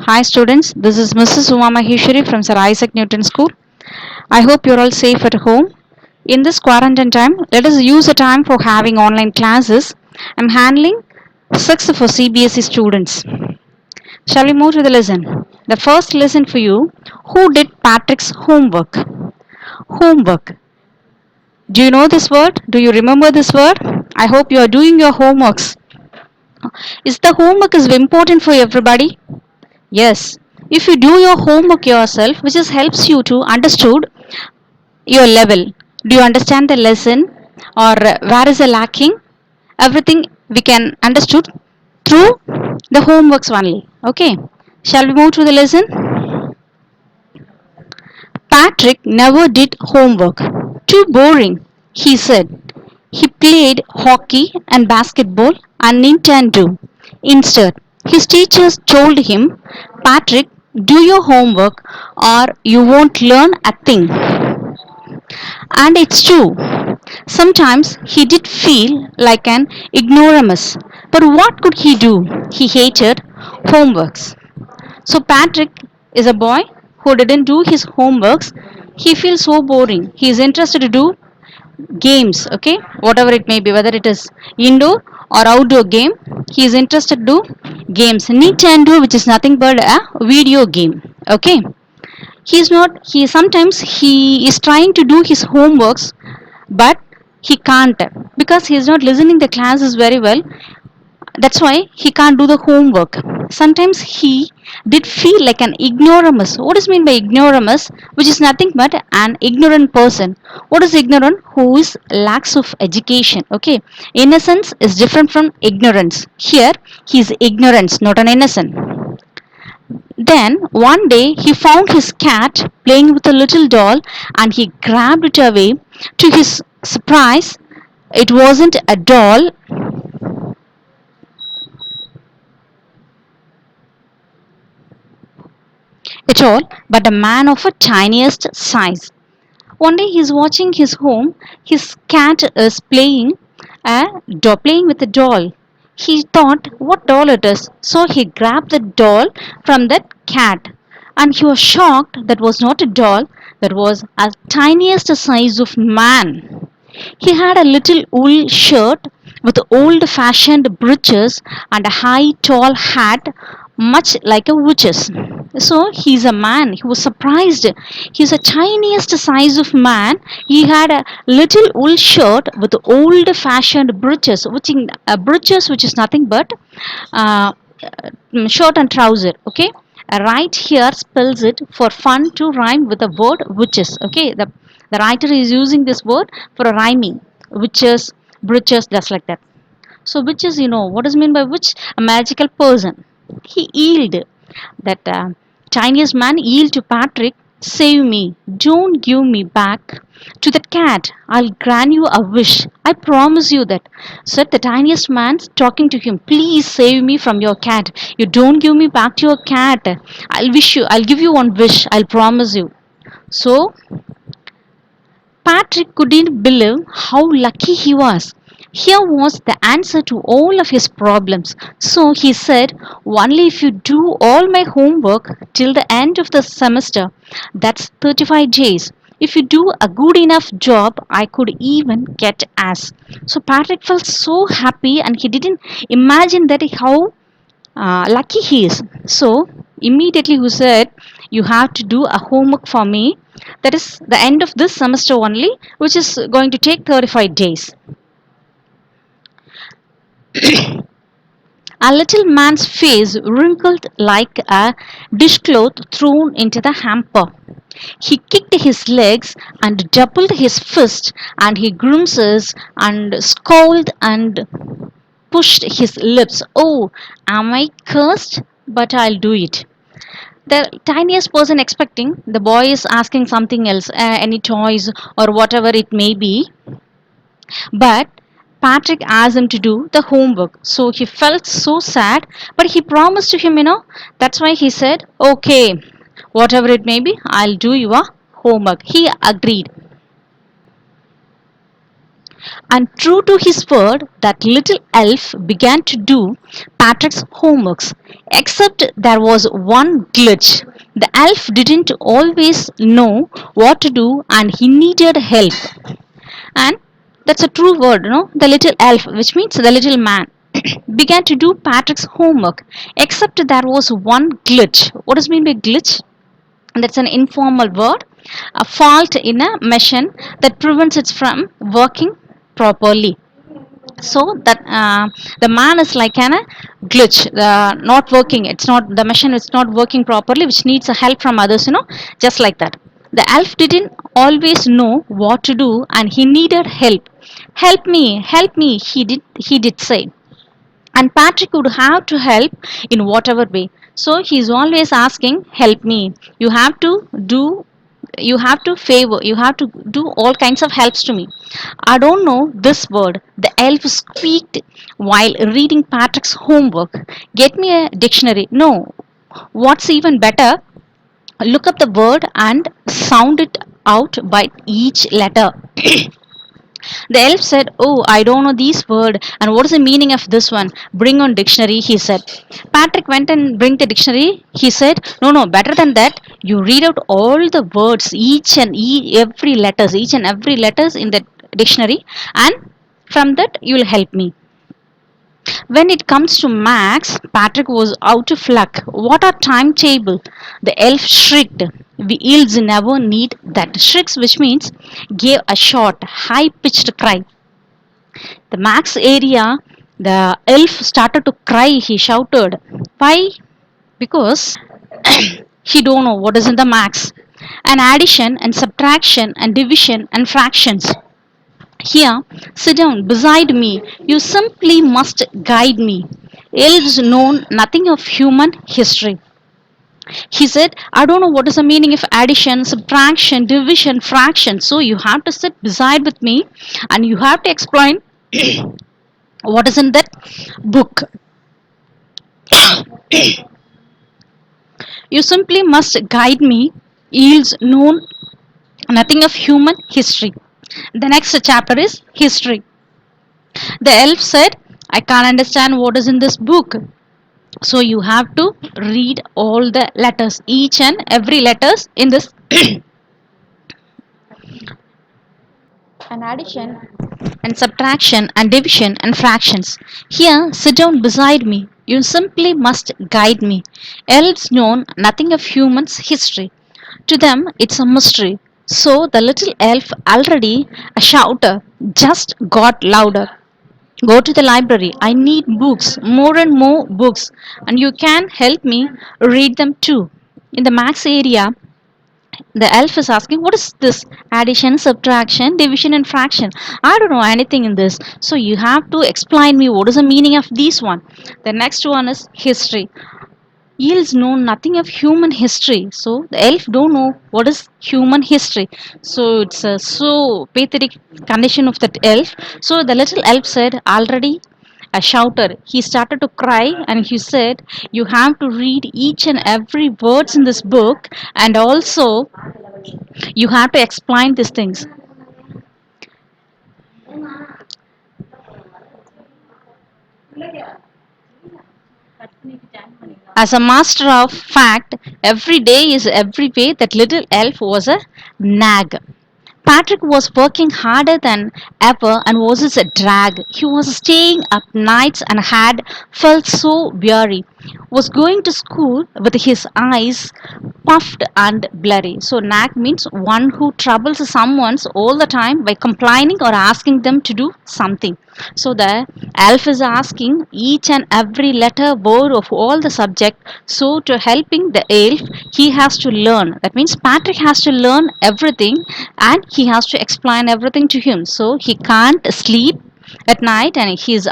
Hi students, this is Mrs. Uma Maheshwari from Sir Isaac Newton School. I hope you're all safe at home. In this quarantine time, let us use the time for having online classes. I'm handling 6th for CBSE students. Shall we move to the lesson? The first lesson for you, who did Patrick's homework? Homework. Do you know this word? Do you remember this word? I hope you are doing your homeworks. Is the homework is important for everybody? Yes, if you do your homework yourself, which is helps you to understood your level. Do you understand the lesson or where is the lacking? Everything we can understood through the homeworks only. Okay. Shall we move to the lesson? Patrick never did homework. Too boring, he said. He played hockey and basketball and Nintendo. Instead, his teachers told him, Patrick, do your homework or you won't learn a thing. And it's true. Sometimes he did feel like an ignoramus. But what could he do? He hated homeworks. So Patrick is a boy who didn't do his homeworks. He feels so boring. He is interested to do games, okay? Whatever it may be, whether it is indoor or outdoor game, he is interested to do games. Nintendo, which is nothing but a video game, okay? He's not he sometimes he is trying to do his homeworks, but he can't because he's not listening the classes very well. That's why he can't do the homework. Sometimes he did feel like an ignoramus. What is mean by ignoramus? Which is nothing but an ignorant person. What is ignorant? Who is lacks of education. Okay, innocence is different from ignorance. Here he is ignorance, not an innocent. Then one day he found his cat playing with a little doll and he grabbed it away. To his surprise, it wasn't a doll at all, but a man of a tiniest size. One day he's watching his home. His cat is playing with a doll. He thought what doll it is, so he grabbed the doll from that cat, and he was shocked that was not a doll, that was a tiniest size of man. He had a little wool shirt with old fashioned breeches and a high tall hat, much like a witch's. So he's a man. He was surprised. He's a tiniest size of man. He had a little wool shirt with old fashioned breeches, breeches which is nothing but uh, shirt and trouser. Okay. Right here spells it for fun to rhyme with the word witches. Okay, the writer is using this word for a rhyming. Witches, breeches, just like that. So witches, what is mean by witch? A magical person. He yielded. That Chinese man yielded to Patrick. Save me. Don't give me back to that cat. I'll grant you a wish. I promise you that. Said the tiniest man talking to him. Please save me from your cat. You don't give me back to your cat. I'll give you one wish. I'll promise you. So Patrick couldn't believe how lucky he was. Here was the answer to all of his problems. So he said, only if you do all my homework till the end of the semester, that's 35 days. If you do a good enough job, I could even get as. So Patrick felt so happy and he didn't imagine that how lucky he is. So immediately he said, you have to do a homework for me. That is the end of this semester only, which is going to take 35 days. A little man's face wrinkled like a dishcloth thrown into the hamper. He kicked his legs and doubled his fist, and he grimaces and scowled and pushed his lips. Oh, am I cursed? But I'll do it. The tiniest person expecting the boy is asking something else, any toys or whatever it may be, but Patrick asked him to do the homework. So he felt so sad, but he promised to him, that's why he said, okay, whatever it may be, I'll do your homework. He agreed. And true to his word, that little elf began to do Patrick's homeworks. Except there was one glitch. The elf didn't always know what to do and he needed help. And that's a true word, The little elf, which means the little man, began to do Patrick's homework. Except there was one glitch. What does mean by glitch? That's an informal word, a fault in a machine that prevents it from working properly. So that the man is like an glitch, not working, it's not, the machine is not working properly, which needs a help from others, just like that. The elf didn't always know what to do and he needed help. Help me, he did say. And Patrick would have to help in whatever way. So he's always asking, help me, you have to do, you have to favor, you have to do all kinds of helps to me. I don't know this word, the elf squeaked while reading Patrick's homework. Get me a dictionary. No, what's even better, look up the word and sound it out by each letter. The elf said, oh, I don't know this word. And what is the meaning of this one? Bring on dictionary, he said. Patrick went and bring the dictionary. He said, no, no, better than that. You read out all the words, every letters, each and every letters in the dictionary. And from that, you will help me. When it comes to Max, Patrick was out of luck. What a timetable! The elf shrieked. We elves never need that. Shrieks, which means gave a short, high pitched cry. The Max area, the elf started to cry. He shouted. Why? Because he don't know what is in the max. And addition and subtraction and division and fractions. Here, sit down beside me. You simply must guide me. Elves know nothing of human history. He said, I don't know what is the meaning of addition, subtraction, division, fraction. So you have to sit beside with me and you have to explain what is in that book. You simply must guide me. Yields know nothing of human history. The next chapter is history. The elf said, I can't understand what is in this book. So you have to read all the letters, each and every letters in this. And addition and subtraction and division and fractions. Here, sit down beside me. You simply must guide me. Elves know nothing of humans' history. To them, it's a mystery. So the little elf, already a shouter, just got louder. Go to the library. I need books, more and more books, and you can help me read them too. In the max area, the elf is asking, what is this? Addition, subtraction, division, and fraction. I don't know anything in this. So you have to explain me what is the meaning of this one. The next one is history. Eels know nothing of human history. So the elf don't know what is human history. So it's a so pathetic condition of that elf. So the little elf said, already a shouter. He started to cry and he said, you have to read each and every words in this book and also you have to explain these things. As a master of fact, every day is every way that little elf was a nag. Patrick was working harder than ever and was a drag. He was staying up nights and had felt so weary. Was going to school with his eyes puffed and blurry. So nag means one who troubles someone all the time by complaining or asking them to do something. So the elf is asking each and every letter word of all the subject. So to helping the elf, he has to learn. That means Patrick has to learn everything and he has to explain everything to him. So he can't sleep at night and he's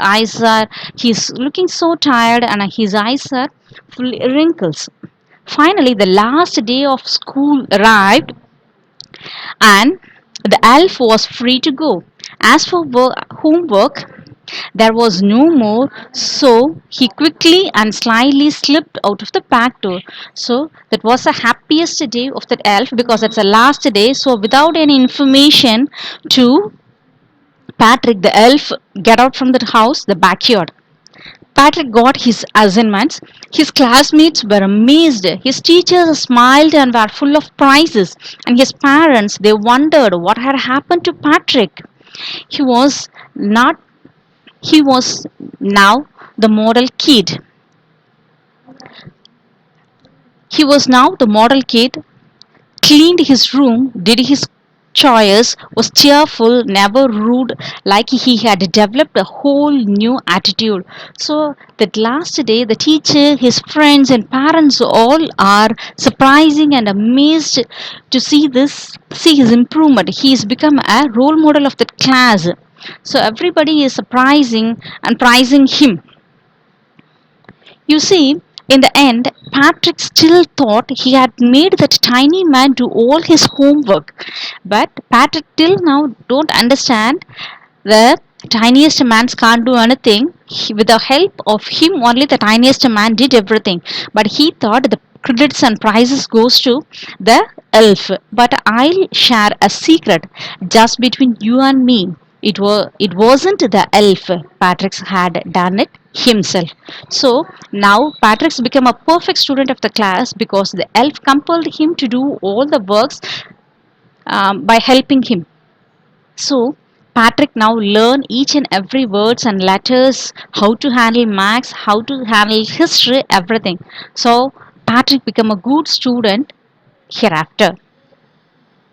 looking so tired and his eyes are full wrinkles. Finally, the last day of school arrived and the elf was free to go. As for homework, there was no more, so he quickly and slyly slipped out of the back door. So that was the happiest day of that elf because it's the last day. So without any information to Patrick the elf get out from the house, the backyard. Patrick got his assignments. His classmates were amazed. His teachers smiled and were full of prizes. And his parents, they wondered what had happened to Patrick. He was not, he was now the model kid. He was now the model kid, cleaned his room, did his chores, was cheerful, never rude, like he had developed a whole new attitude. So that last day, the teacher, his friends, and parents all are surprising and amazed to see his improvement. He has become a role model of the class. So everybody is surprising and prizing him. You see, in the end, Patrick still thought he had made that tiny man do all his homework. But Patrick till now don't understand the tiniest man can't do anything. With the help of him, only the tiniest man did everything. But he thought the credits and prizes goes to the elf. But I'll share a secret just between you and me. It wasn't the elf. Patrick had done it himself. So now Patrick's become a perfect student of the class because the elf compelled him to do all the works by helping him. So Patrick now learn each and every words and letters, how to handle maths, how to handle history, everything. So Patrick become a good student hereafter.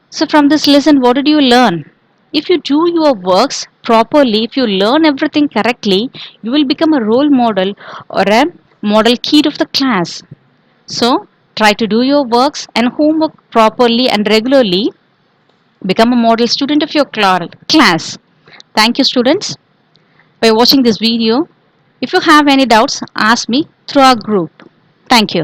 So from this lesson, what did you learn? If you do your works properly, if you learn everything correctly, you will become a role model or a model kid of the class. So try to do your works and homework properly and regularly. Become a model student of your class. Thank you, students, by watching this video. If you have any doubts, ask me through our group. Thank you.